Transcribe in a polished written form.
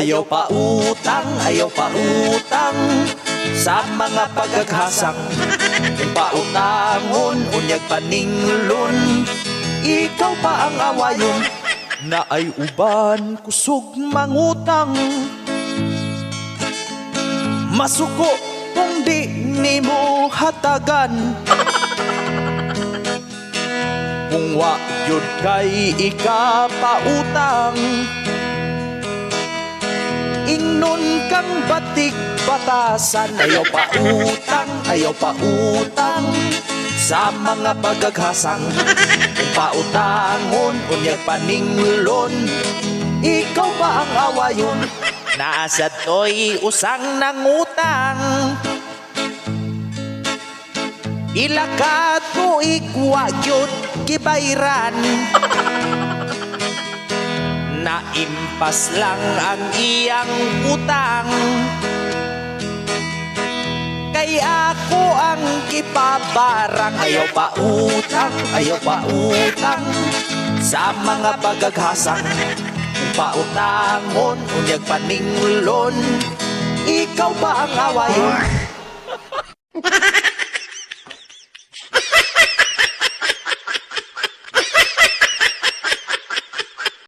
Ayaw pa utang sa mga pagaghasang. Kung pautangon, unyag paninglon, ikaw pa ang awayon. Na ay uban, kusog mangutang, masuko kung di nimo hatagan. Kung wa yun kay ikapautang, ingnon kang batik batasan. Ayaw pa utang sa mga pagaghasang. Kung pautangon, unyag paninglon, ikaw pa ang awayon. Nasa to'y usang nangutang, ilakat mo ikwagyot kibayran. Naimpas lang ang iyang utang, kay ako ang kipabarang. Ayaw pa utang sa mga pagaghasang. Kung pautangon, unyag paninglon, ikaw pa ang awayon.